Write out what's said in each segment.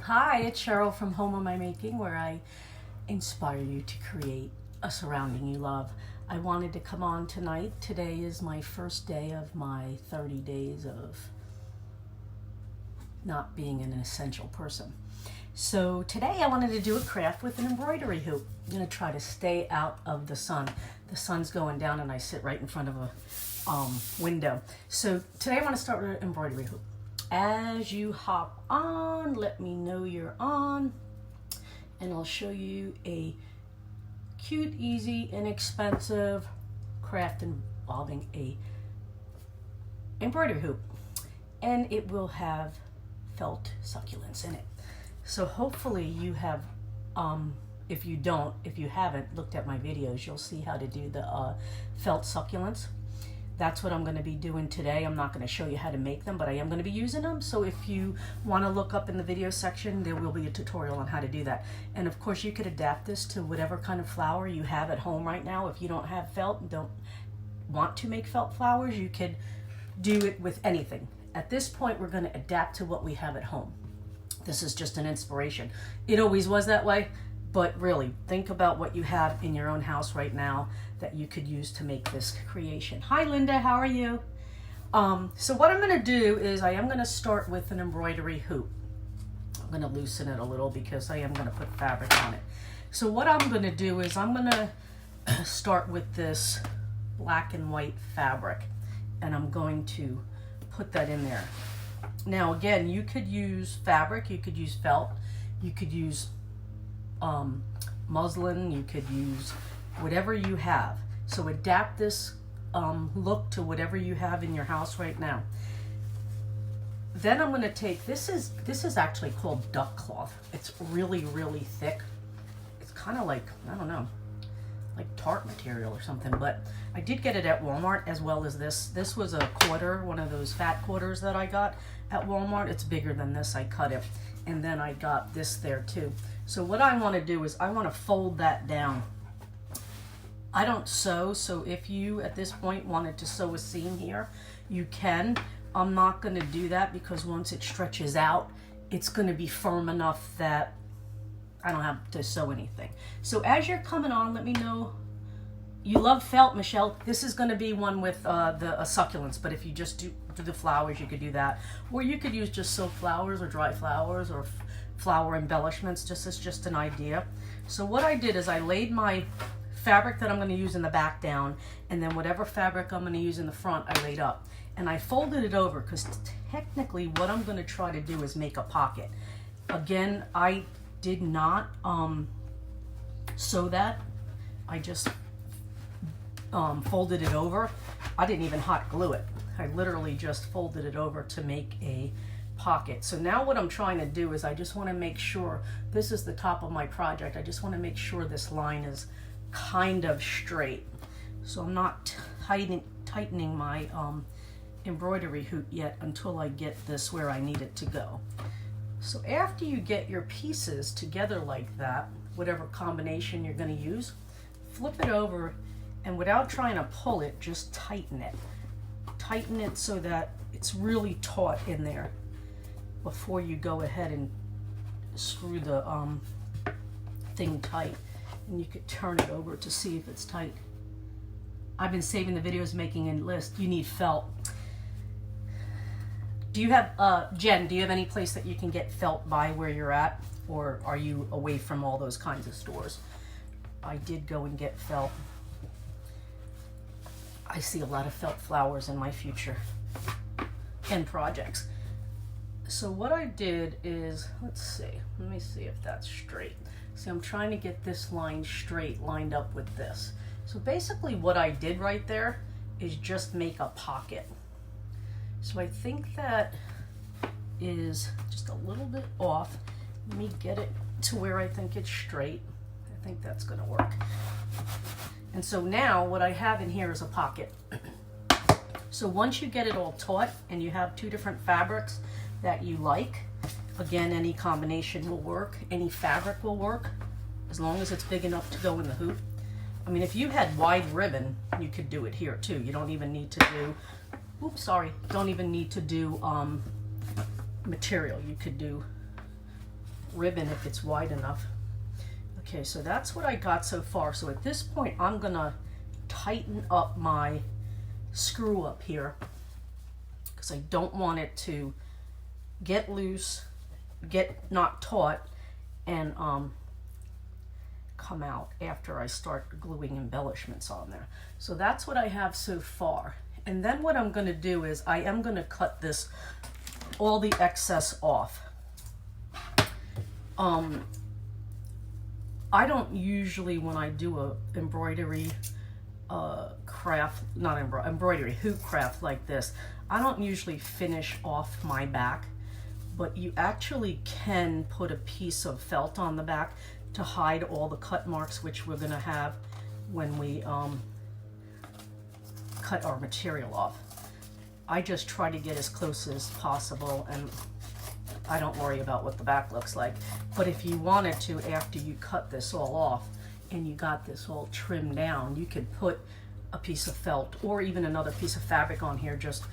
Hi, it's Cheryl from Home of My Making, where I inspire you to create a surrounding you love. I wanted to come on tonight. Today is my first day of my 30 days of not being an essential person. So today I wanted to do a craft with an embroidery hoop. I'm going to try to stay out of the sun. The sun's going down and I sit right in front of a window. So today I want to start with an embroidery hoop. As you hop on, let me know you're on, and I'll show you a cute, easy, inexpensive craft involving a embroidery hoop, and it will have felt succulents in it. So hopefully you have, if you haven't looked at my videos, you'll see how to do the felt succulents. That's what I'm going to be doing today. I'm not going to show you how to make them, but I am going to be using them. So if you want to look up in the video section, there will be a tutorial on how to do that. And of course you could adapt this to whatever kind of flower you have at home right now. If you don't have felt and don't want to make felt flowers, you could do it with anything. At this point, we're going to adapt to what we have at home. This is just an inspiration. It always was that way. But really, think about what you have in your own house right now that you could use to make this creation. Hi, Linda. How are you? So what I'm going to do is I am going to start with an embroidery hoop. I'm going to loosen it a little because I am going to put fabric on it. So what I'm going to do is I'm going to start with this black and white fabric, and I'm going to put that in there. Now, again, you could use fabric. You could use felt. You could use muslin, you could use whatever you have. So adapt this look to whatever you have in your house right now. Then I'm going to take, this is actually called duck cloth. It's really, really thick. It's kind of like, I don't know, like tart material or something, but I did get it at Walmart as well as this. This was a quarter, one of those fat quarters that I got at Walmart. It's bigger than this. I cut it. And then I got this there too. So what I want to do is I want to fold that down. I don't sew, so if you at this point wanted to sew a seam here, you can. I'm not going to do that because once it stretches out, it's going to be firm enough that I don't have to sew anything. So as you're coming on, let me know. You love felt, Michelle. This is going to be one with the succulents, but if you just do the flowers, you could do that. Or you could use just silk flowers or dry flowers or flower embellishments. Just an idea. So what I did is I laid my fabric that I'm going to use in the back down, and then whatever fabric I'm going to use in the front, I laid up. And I folded it over because technically what I'm going to try to do is make a pocket. Again, I did not sew that. I just folded it over. I didn't even hot glue it. I literally just folded it over to make a pocket. So now what I'm trying to do is I just want to make sure, this is the top of my project, I just want to make sure this line is kind of straight. So I'm not tightening my embroidery hoop yet until I get this where I need it to go. So after you get your pieces together like that, whatever combination you're going to use, flip it over, and without trying to pull it, just tighten it. Tighten it so that it's really taut in there before you go ahead and screw the thing tight. And you could turn it over to see if it's tight. I've been saving the videos making a list. You need felt. Do you have, Jen, do you have any place that you can get felt by where you're at? Or are you away from all those kinds of stores? I did go and get felt. I see a lot of felt flowers in my future and projects. So what I did is, let's see, let me see if that's straight. See, I'm trying to get this line straight, lined up with this. So basically what I did right there is just make a pocket. So I think that is just a little bit off. Let me get it to where I think it's straight. I think that's gonna work. And so now what I have in here is a pocket. So once you get it all taut and you have two different fabrics that you like, again, any combination will work, any fabric will work, as long as it's big enough to go in the hoop. I mean, if you had wide ribbon, you could do it here too. You don't even need to do, oops, sorry, don't even need to do material. You could do ribbon if it's wide enough. Okay, so that's what I got so far. So at this point, I'm gonna tighten up my screw up here because I don't want it to get loose, get not taut, and come out after I start gluing embellishments on there. So that's what I have so far. And then what I'm going to do is I am going to cut this, all the excess off. I don't usually, when I do a embroidery craft, not embroidery, hoop craft like this, I don't usually finish off my back, but you actually can put a piece of felt on the back to hide all the cut marks, which we're gonna have when we cut our material off. I just try to get as close as possible, and I don't worry about what the back looks like. But if you wanted to, after you cut this all off and you got this all trimmed down, you could put a piece of felt or even another piece of fabric on here, just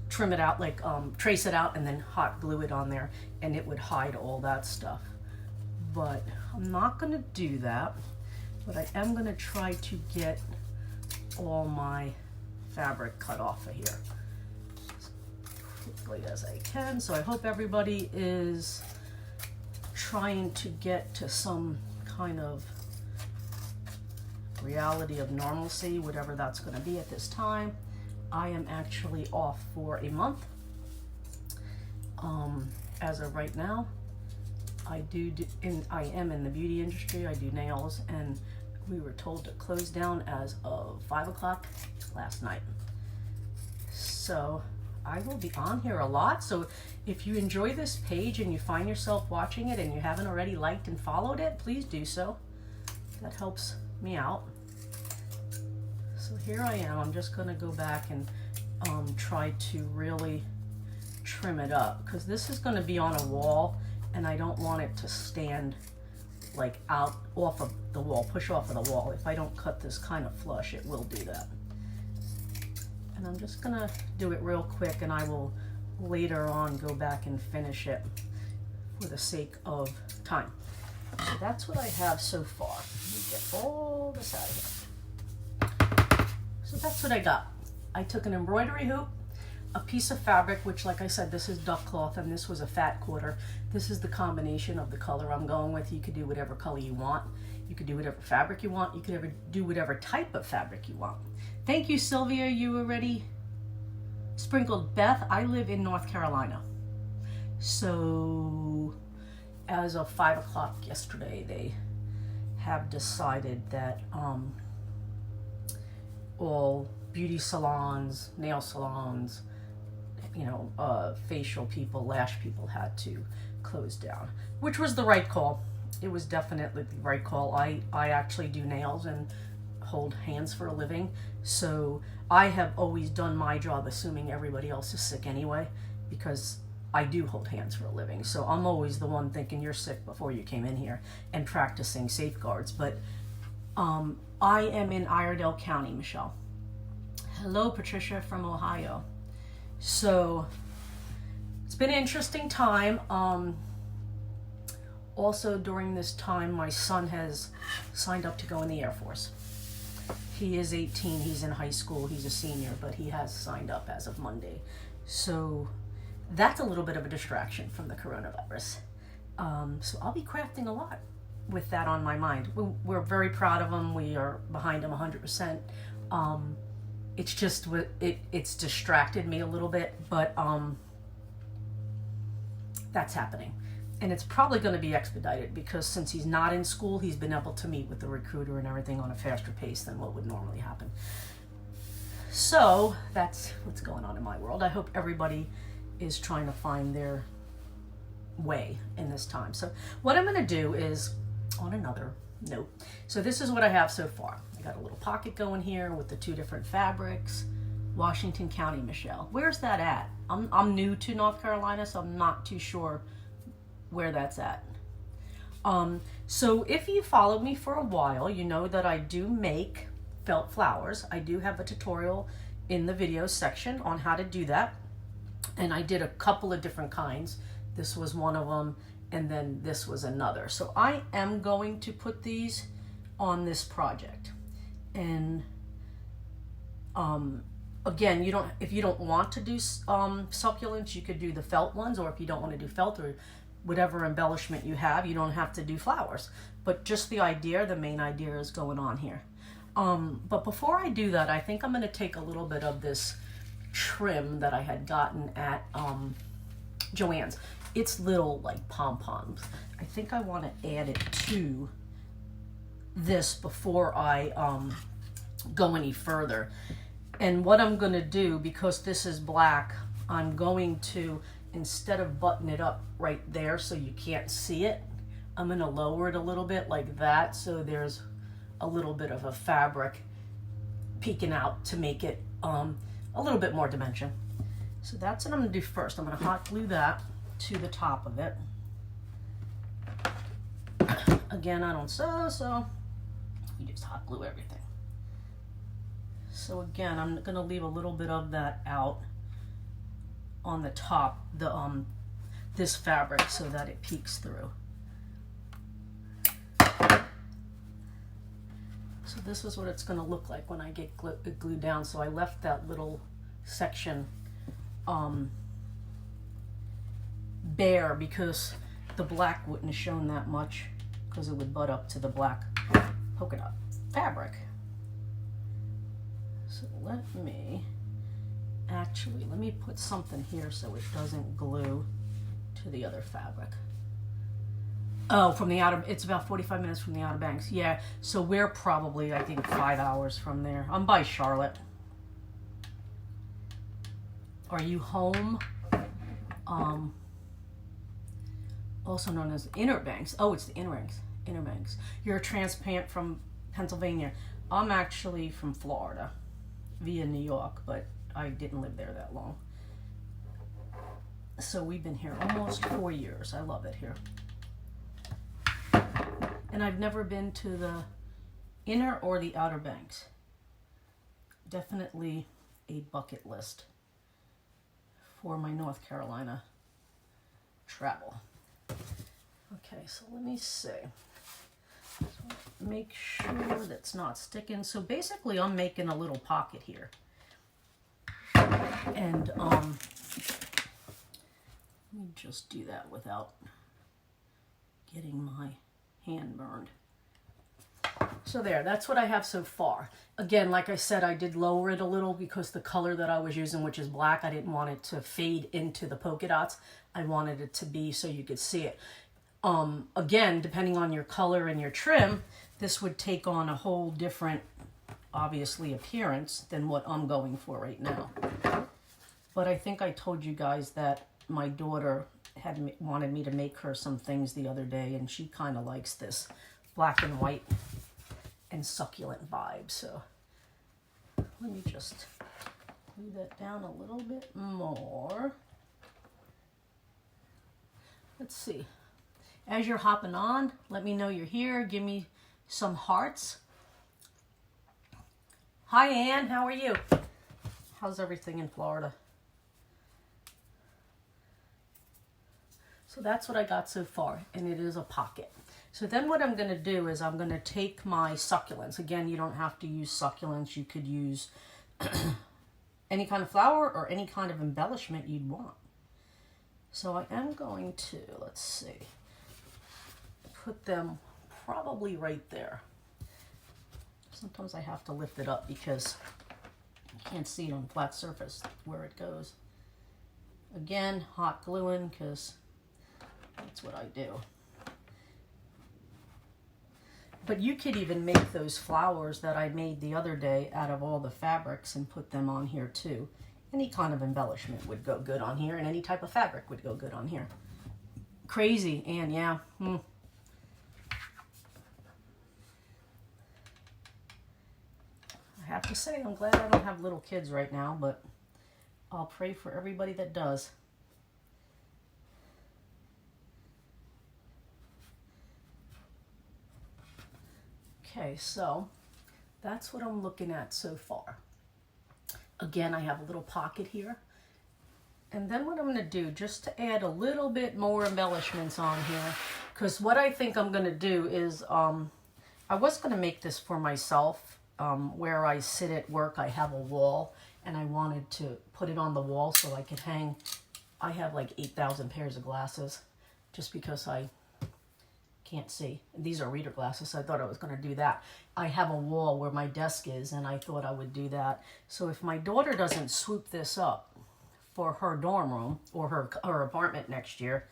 trim it out, like trace it out and then hot glue it on there, and it would hide all that stuff. But I'm not gonna do that, but I am gonna try to get all my fabric cut off of here as quickly as I can. So I hope everybody is trying to get to some kind of reality of normalcy, whatever that's gonna be at this time. I am actually off for a month. As of right now, I am in the beauty industry. I do nails, and we were told to close down as of 5 o'clock last night. So I will be on here a lot. So if you enjoy this page and you find yourself watching it and you haven't already liked and followed it, please do so. That helps me out. So here I am. I'm just going to go back and try to really trim it up, because this is going to be on a wall and I don't want it to stand like out off of the wall, push off of the wall. If I don't cut this kind of flush, it will do that. And I'm just going to do it real quick, and I will later on go back and finish it for the sake of time. So that's what I have so far. Let me get all this out of here. So that's what I got. I took an embroidery hoop, a piece of fabric, which, like I said, this is duck cloth, and this was a fat quarter. This is the combination of the color I'm going with. You could do whatever color you want. You could do whatever fabric you want. You could do whatever type of fabric you want. Thank you, Sylvia. You already sprinkled. Beth, I live in North Carolina. So as of 5 o'clock yesterday, they have decided that all beauty salons, nail salons, facial people, lash people had to close down, which was the right call. It was definitely the right call. I actually do nails and hold hands for a living, so I have always done my job assuming everybody else is sick anyway, because I do hold hands for a living. So I'm always the one thinking you're sick before you came in here and practicing safeguards. But I am in Iredell County, Michelle. Hello, Patricia from Ohio. So it's been an interesting time. Also during this time, my son has signed up to go in the Air Force. He is 18, he's in high school, he's a senior, but he has signed up as of Monday. So that's a little bit of a distraction from the coronavirus. So I'll be crafting a lot with that on my mind. We're very proud of him. We are behind him 100%. It's just, it's distracted me a little bit, but that's happening. And it's probably going to be expedited, because since he's not in school, he's been able to meet with the recruiter and everything on a faster pace than what would normally happen. So that's what's going on in my world. I hope everybody is trying to find their way in this time. So what I'm going to do is, on another note, so this is what I have so far. I got a little pocket going here with the 2 different fabrics. Washington County, Michelle. Where's that at? I'm new to North Carolina, so I'm not too sure where that's at. So if you followed me for a while, you know that I do make felt flowers. I do have a tutorial in the video section on how to do that. And I did a couple of different kinds. This was one of them, and then this was another. So I am going to put these on this project. And again, if you don't want to do succulents, you could do the felt ones, or if you don't want to do felt or whatever embellishment you have, you don't have to do flowers. But just the main idea is going on here. But before I do that, I think I'm going to take a little bit of this trim that I had gotten at Joann's. It's little like pom-poms. I think I want to add it to this before I go any further. And what I'm going to do, because this is black, I'm going to, instead of button it up right there so you can't see it, I'm going to lower it a little bit like that, so there's a little bit of a fabric peeking out to make it a little bit more dimension. So that's what I'm going to do first. I'm going to hot glue that to the top of it. Again, I don't sew, so you just hot glue everything. So again, I'm going to leave a little bit of that out on the top, this fabric, so that it peeks through. So this is what it's going to look like when I get it glued down. So I left that little section bare because the black wouldn't have shown that much, because it would butt up to the black polka dot fabric. So let me put something here so it doesn't glue to the other fabric. Oh, from the outer, it's about 45 minutes from the Outer Banks. Yeah, so we're probably, I think, 5 hours from there. I'm by Charlotte. Are you home? Also known as Inner Banks. Oh, it's the Inner Banks. Inner Banks. You're a transplant from Pennsylvania. I'm actually from Florida via New York, but I didn't live there that long. So we've been here almost 4 years. I love it here. And I've never been to the Inner or the Outer Banks. Definitely a bucket list for my North Carolina travel. Okay, so let me see. So make sure that's not sticking. So basically I'm making a little pocket here. And let me just do that without getting my hand burned. So there, that's what I have so far. Again, like I said, I did lower it a little because the color that I was using, which is black, I didn't want it to fade into the polka dots. I wanted it to be so you could see it. Again, depending on your color and your trim, this would take on a whole different, obviously, appearance than what I'm going for right now. But I think I told you guys that my daughter had wanted me to make her some things the other day, and she kind of likes this black and white and succulent vibe. So let me just glue that down a little bit more. Let's see. As you're hopping on, let me know you're here. Give me some hearts. Hi, Ann. How are you? How's everything in Florida? So that's what I got so far, and it is a pocket. So then what I'm going to do is I'm going to take my succulents. Again, you don't have to use succulents. You could use any kind of flower or any kind of embellishment you'd want. So I am going to, let's see, put them probably right there. Sometimes I have to lift it up because you can't see it on a flat surface where it goes. Again, hot gluing because that's what I do. But you could even make those flowers that I made the other day out of all the fabrics and put them on here too. Any kind of embellishment would go good on here, and any type of fabric would go good on here. Crazy, and yeah. I have to say, I'm glad I don't have little kids right now, but I'll pray for everybody that does. Okay, so that's what I'm looking at so far. Again, I have a little pocket here, And then what I'm going to do, just to add a little bit more embellishments on here, because what I think I'm going to do is, I was going to make this for myself. Where I sit at work, I have a wall, and I wanted to put it on the wall so I could hang. I have like 8,000 pairs of glasses, just because I can't see. These are reader glasses, so I thought I was going to do that. I have a wall where my desk is, and I thought I would do that. So if my daughter doesn't swoop this up for her dorm room or her apartment next year,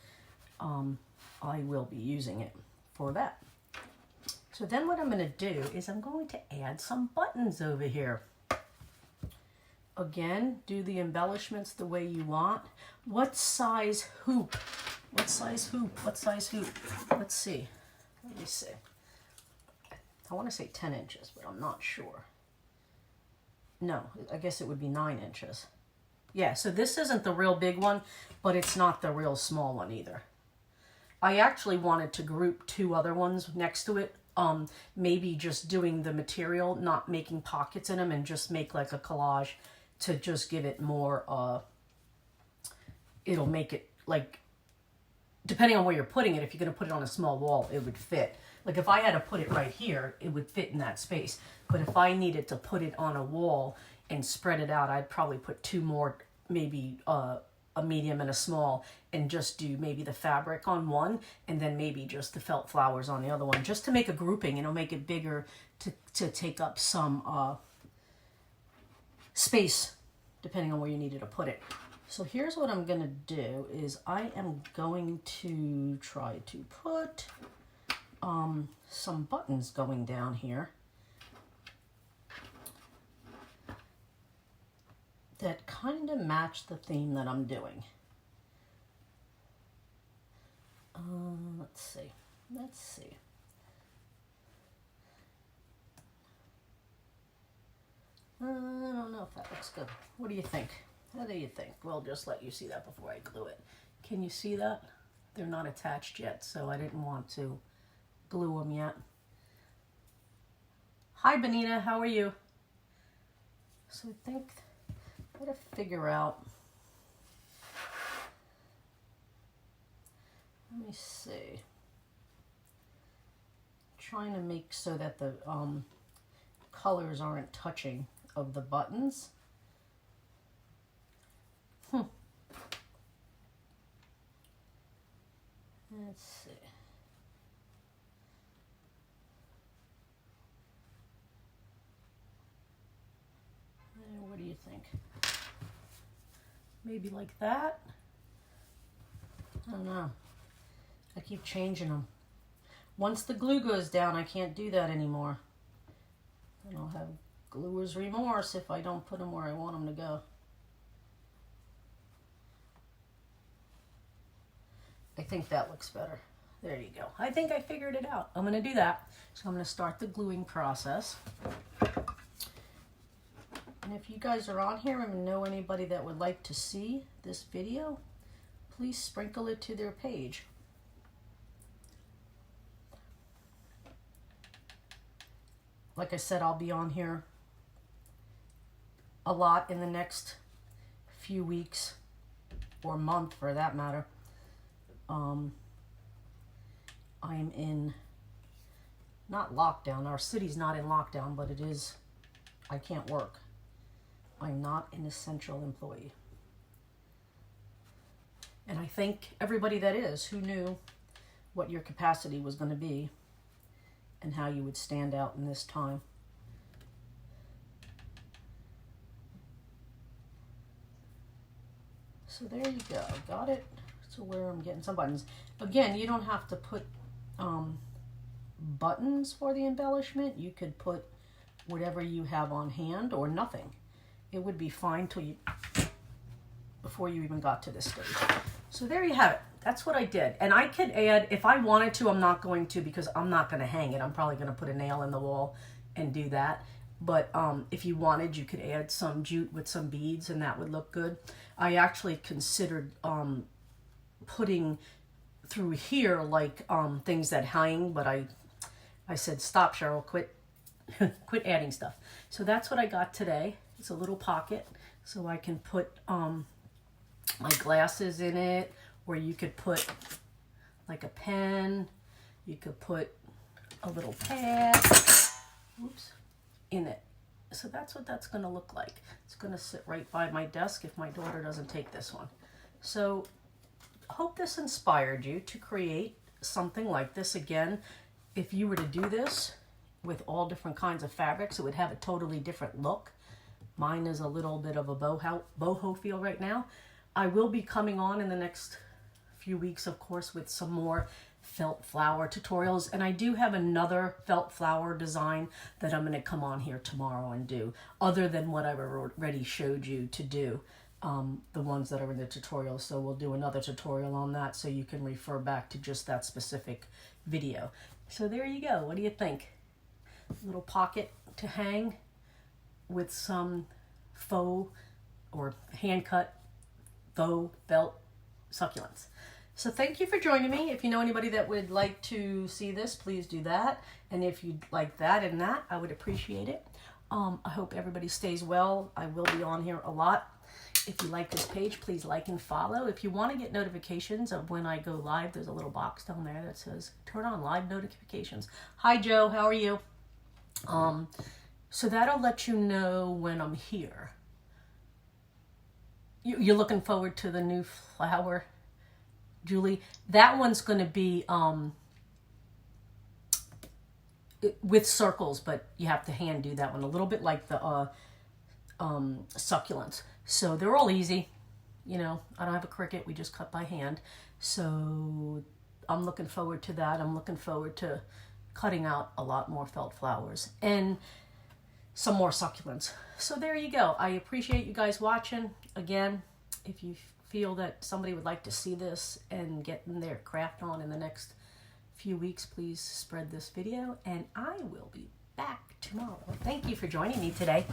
I will be using it for that. So then what I'm going to do is I'm going to add some buttons over here. Again, do the embellishments the way you want. What size hoop? What size hoop? What size hoop? Let's see. Let me see. I want to say 10 inches, but I'm not sure. No, I guess it would be 9 inches. Yeah, so this isn't the real big one, but it's not the real small one either. I actually wanted to group 2 other ones next to it. Maybe just doing the material, not making pockets in them, and just make like a collage to just give it more, it'll make it like, depending on where you're putting it, if you're going to put it on a small wall, it would fit. Like if I had to put it right here, it would fit in that space. But if I needed to put it on a wall and spread it out, I'd probably put 2 more, maybe a medium and a small, and just do maybe the fabric on one, and then maybe just the felt flowers on the other one, just to make a grouping, you know, make it bigger to take up some space, depending on where you needed to put it. So here's what I'm gonna do is I am going to try to put some buttons going down here that kind of match the theme that I'm doing. Let's see. Let's see. I don't know if that looks good. What do you think? What do you think? We'll just let you see that before I glue it. Can you see that? They're not attached yet, so I didn't want to glue them yet. Hi, Benita. How are you? So I think I gotta figure out. Let me see. Trying to make so that the colors aren't touching of the buttons. Let's see. What do you think? Maybe like that? I don't know. I keep changing them. Once the glue goes down, I can't do that anymore. And I'll have gluer's remorse if I don't put them where I want them to go. I think that looks better. There you go. I think I figured it out. I'm going to do that. So I'm going to start the gluing process. And if you guys are on here and know anybody that would like to see this video, please sprinkle it to their page. Like I said, I'll be on here a lot in the next few weeks, or month for that matter. I'm in, not lockdown, our city's not in lockdown, but it is, I can't work. I'm not an essential employee. And I thank everybody that is, who knew what your capacity was going to be and how you would stand out in this time. So there you go, got it to where I'm getting some buttons. Again, you don't have to put buttons for the embellishment. You could put whatever you have on hand or nothing. It would be fine till you, before you even got to this stage. So there you have it. That's what I did. And I could add, if I wanted to, I'm not going to because I'm not going to hang it. I'm probably going to put a nail in the wall and do that. But if you wanted, you could add some jute with some beads and that would look good. I actually considered putting through here like things that hang, but I said, stop, Cheryl, quit adding stuff. So that's what I got today. It's a little pocket so I can put my glasses in it, or you could put like a pen, you could put a little pad, oops, in it. So that's what that's going to look like. It's going to sit right by my desk if my daughter doesn't take this one. So hope this inspired you to create something like this. Again, if you were to do this with all different kinds of fabrics, it would have a totally different look. Mine is a little bit of a boho feel right now. I will be coming on in the next few weeks, of course, with some more felt flower tutorials, and I do have another felt flower design that I'm going to come on here tomorrow and do, other than what I've already showed you to do, the ones that are in the tutorial. So we'll do another tutorial on that, so you can refer back to just that specific video. So there you go. What do you think? Little pocket to hang with some faux or hand cut faux felt succulents. So thank you for joining me. If you know anybody that would like to see this, please do that. And if you'd like that and that, I would appreciate it. I hope everybody stays well. I will be on here a lot. If you like this page, please like and follow. If you want to get notifications of when I go live, there's a little box down there that says turn on live notifications. Hi Joe, how are you? So that'll let you know when I'm here. You're looking forward to the new flower, Julie? That one's going to be with circles, but you have to hand do that one, a little bit like the succulents. So they're all easy. You know, I don't have a Cricut. We just cut by hand. So I'm looking forward to that. I'm looking forward to cutting out a lot more felt flowers and some more succulents. So there you go. I appreciate you guys watching. Again, if you feel that somebody would like to see this and get their craft on in the next few weeks, please spread this video, and I will be back tomorrow. Thank you for joining me today.